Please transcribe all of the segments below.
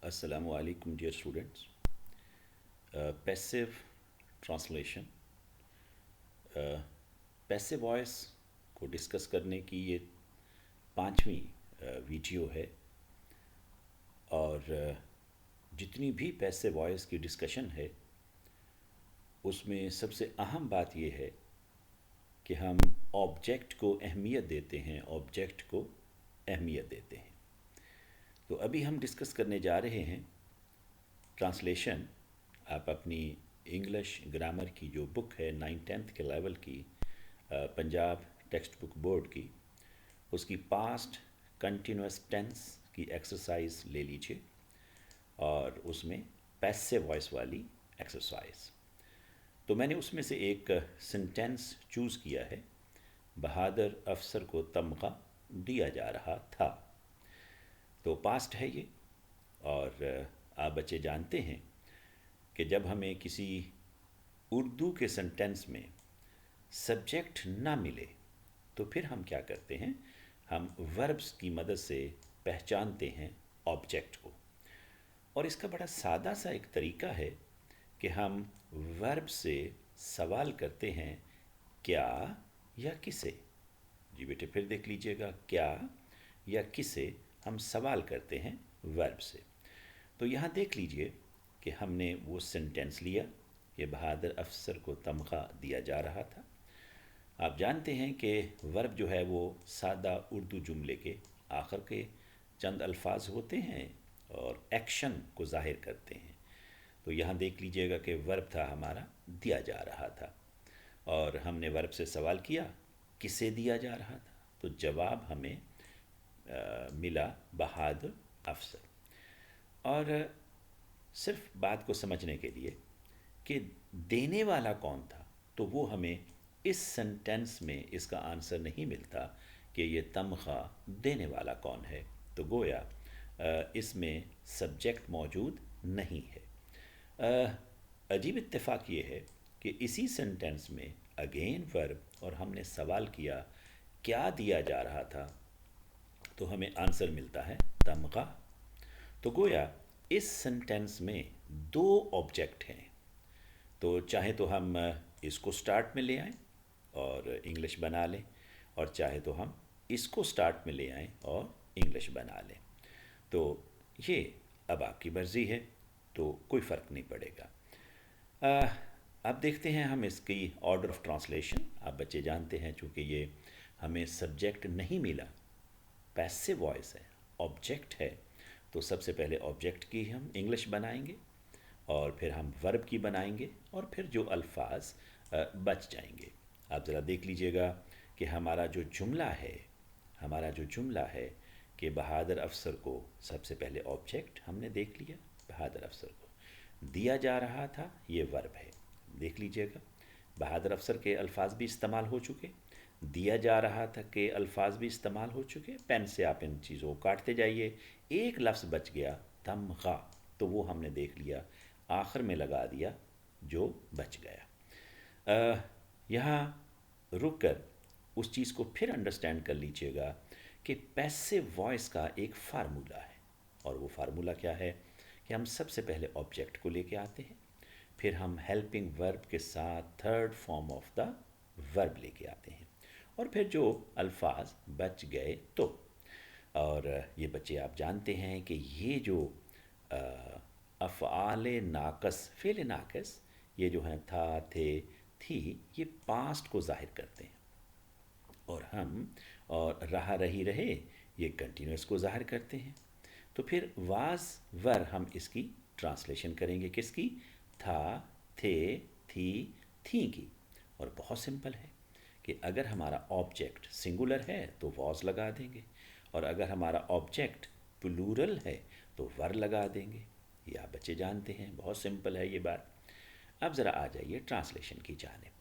Assalamu alaikum dear students. Passive translation. Passive voice को discuss करने की ये पांचवी वीडियो है और जितनी भी पैसिव वॉइस की डिस्कशन है उसमें सबसे अहम बात ये है कि हम ऑब्जेक्ट को अहमियत देते हैं, ऑब्जेक्ट को अहमियत देते हैं। तो अभी हम डिस्कस करने जा रहे हैं ट्रांसलेशन। आप अपनी इंग्लिश ग्रामर की जो बुक है 9th-10th के लेवल की पंजाब टेक्स्ट बुक बोर्ड की, उसकी पास्ट कंटिन्यूस टेंस की एक्सरसाइज ले लीजिए और उसमें पैसिव वॉइस वाली एक्सरसाइज। तो मैंने उसमें से एक सेंटेंस चूज़ किया है, बहादुर अफसर को तमगा दिया जा रहा था। तो पास्ट है ये, और आप बच्चे जानते हैं कि जब हमें किसी उर्दू के सेंटेंस में सब्जेक्ट ना मिले तो फिर हम क्या करते हैं, हम वर्ब्स की मदद से पहचानते हैं ऑब्जेक्ट को। और इसका बड़ा सादा सा एक तरीका है कि हम वर्ब से सवाल करते हैं क्या या किसे। जी बेटे फिर देख लीजिएगा, क्या या किसे हम सवाल करते हैं वर्ब से। तो यहाँ देख लीजिए कि हमने वो सेंटेंस लिया, ये बहादुर अफसर को तमगा दिया जा रहा था। आप जानते हैं कि वर्ब जो है वो सादा उर्दू जुमले के आखिर के चंद अल्फाज होते हैं और एक्शन को ज़ाहिर करते हैं। तो यहाँ देख लीजिएगा कि वर्ब था हमारा दिया जा रहा था, और हमने वर्ब से सवाल किया किसे दिया जा रहा था, तो जवाब हमें मिला बहादुर अफसर। और सिर्फ बात को समझने के लिए कि देने वाला कौन था, तो वो हमें इस सेंटेंस में इसका आंसर नहीं मिलता कि ये तमगा देने वाला कौन है। तो गोया इसमें सब्जेक्ट मौजूद नहीं है। अजीब इत्तेफाक ये है कि इसी सेंटेंस में अगेन वर्ब, और हमने सवाल किया क्या दिया जा रहा था, तो हमें आंसर मिलता है तमगा। तो गोया इस सेंटेंस में दो ऑब्जेक्ट हैं। तो चाहे तो हम इसको स्टार्ट में ले आएं और इंग्लिश बना लें, और चाहे तो हम इसको स्टार्ट में ले आएं और इंग्लिश बना लें। तो ये अब आपकी मर्ज़ी है, तो कोई फ़र्क नहीं पड़ेगा। अब देखते हैं हम इसकी ऑर्डर ऑफ ट्रांसलेशन। आप बच्चे जानते हैं चूँकि ये हमें सब्जेक्ट नहीं मिला, पैसिव वॉइस है, ऑब्जेक्ट है, तो सबसे पहले ऑब्जेक्ट की हम इंग्लिश बनाएंगे और फिर हम वर्ब की बनाएंगे और फिर जो अल्फाज बच जाएंगे। आप ज़रा देख लीजिएगा कि हमारा जो जुमला है कि बहादुर अफसर को सबसे पहले ऑब्जेक्ट हमने देख लिया, बहादुर अफसर को दिया जा रहा था, ये वर्ब है। देख लीजिएगा बहादुर अफसर के अल्फाज भी इस्तेमाल हो चुके, दिया जा रहा था के अल्फाज भी इस्तेमाल हो चुके। पेन से आप इन चीज़ों को काटते जाइए, एक लफ्ज़ बच गया तमगा, तो वो हमने देख लिया, आखिर में लगा दिया जो बच गया। यहाँ रुक कर उस चीज़ को फिर अंडरस्टैंड कर लीजिएगा कि पैसिव वॉइस का एक फार्मूला है, और वो फार्मूला क्या है कि हम सबसे पहले ऑब्जेक्ट को लेके आते हैं, फिर हम हेल्पिंग वर्ब के साथ third form of the verb लेके आते हैं, और फिर जो अल्फाज बच गए तो। और ये बच्चे आप जानते हैं कि ये जो अफ़आल नाक़स, फ़ेल नाक़स, ये जो हैं था, थे, थी, ये पास्ट को ज़ाहिर करते हैं, और हम और रहा, रही, रहे, ये कंटिन्यूस को ज़ाहिर करते हैं। तो फिर वाज वर हम इसकी ट्रांसलेशन करेंगे, किसकी, था, थे, थी, थी की। और बहुत सिंपल है कि अगर हमारा ऑब्जेक्ट सिंगुलर है तो वॉज लगा देंगे, और अगर हमारा ऑब्जेक्ट प्लूरल है तो वर लगा देंगे। ये आप बच्चे जानते हैं, बहुत सिंपल है ये बात। अब ज़रा आ जाइए ट्रांसलेशन की जानिब।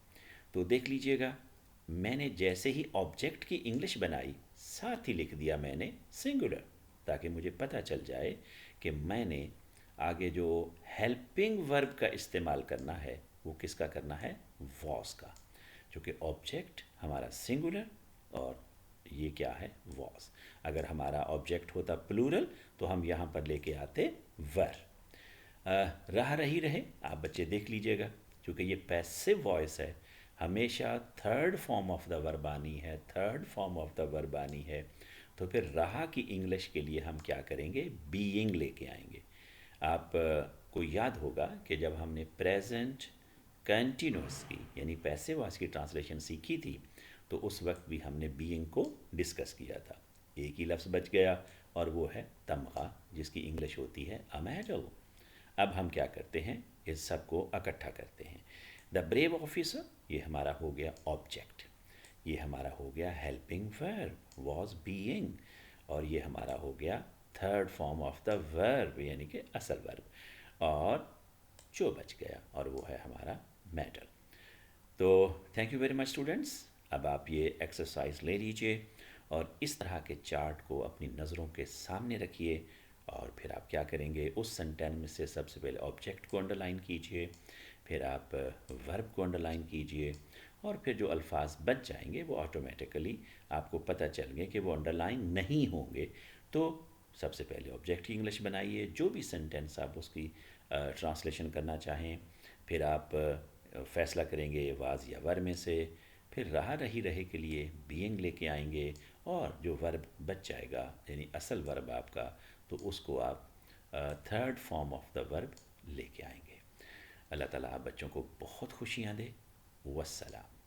तो देख लीजिएगा, मैंने जैसे ही ऑब्जेक्ट की इंग्लिश बनाई, साथ ही लिख दिया मैंने सिंगुलर, ताकि मुझे पता चल जाए कि मैंने आगे जो हेल्पिंग वर्ब का इस्तेमाल करना है वो किसका करना है, वॉज का, क्योंकि ऑब्जेक्ट हमारा सिंगुलर और ये क्या है, वॉज। अगर हमारा ऑब्जेक्ट होता प्लूरल تو ہم یہاں پر لے کے آتے ور. رہا رہی رہے آپ بچے دیکھ لیجئے گا، چونکہ یہ پیسو وائس ہے، ہمیشہ تھرڈ فارم آف دا ورب آنی ہے، تھرڈ فارم آف دا ورب آنی ہے. تو پھر رہا کی انگلش کے لیے ہم کیا کریں گے؟ بینگ لے کے آئیں گے. آپ کو یاد ہوگا کہ جب ہم نے پریزنٹ کنٹینیوس کی یعنی پیسو وائس کی ٹرانسلیشن سیکھی تھی تو اس وقت بھی ہم نے بینگ کو ڈسکس کیا تھا. ایک ہی لفظ بچ گیا اور وہ ہے تمغہ، جس کی انگلش ہوتی ہے اے میڈل. اب ہم کیا کرتے ہیں؟ اس سب کو اکٹھا کرتے ہیں. دا بریو آفیسر یہ ہمارا ہو گیا آبجیکٹ، یہ ہمارا ہو گیا ہیلپنگ ورب واز بینگ، اور یہ ہمارا ہو گیا تھرڈ فارم آف دا ورب یعنی کہ اصل ورب، اور جو بچ گیا اور وہ ہے ہمارا میڈل. تو thank you very much students. اب آپ یہ ایکسرسائز لے لیجئے اور اس طرح کے چارٹ کو اپنی نظروں کے سامنے رکھیے، اور پھر آپ کیا کریں گے؟ اس سینٹینس میں سے سب سے پہلے آبجیکٹ کو انڈر لائن کیجئے، پھر آپ ورب کو انڈر لائن کیجئے، اور پھر جو الفاظ بچ جائیں گے وہ آٹومیٹیکلی آپ کو پتہ چل گئے کہ وہ انڈر لائن نہیں ہوں گے. تو سب سے پہلے آبجیکٹ کی انگلش بنائیے، جو بھی سینٹینس آپ اس کی ٹرانسلیشن کرنا چاہیں، پھر آپ فیصلہ کریں گے واز یا ور میں سے، پھر رہا رہی رہے کے لیے بینگ لے کے آئیں گے، اور جو ورب بچ جائے گا یعنی اصل ورب آپ کا، تو اس کو آپ تھرڈ فارم آف دا ورب لے کے آئیں گے. اللہ تعالیٰ آپ بچوں کو بہت خوشیاں دے. والسلام.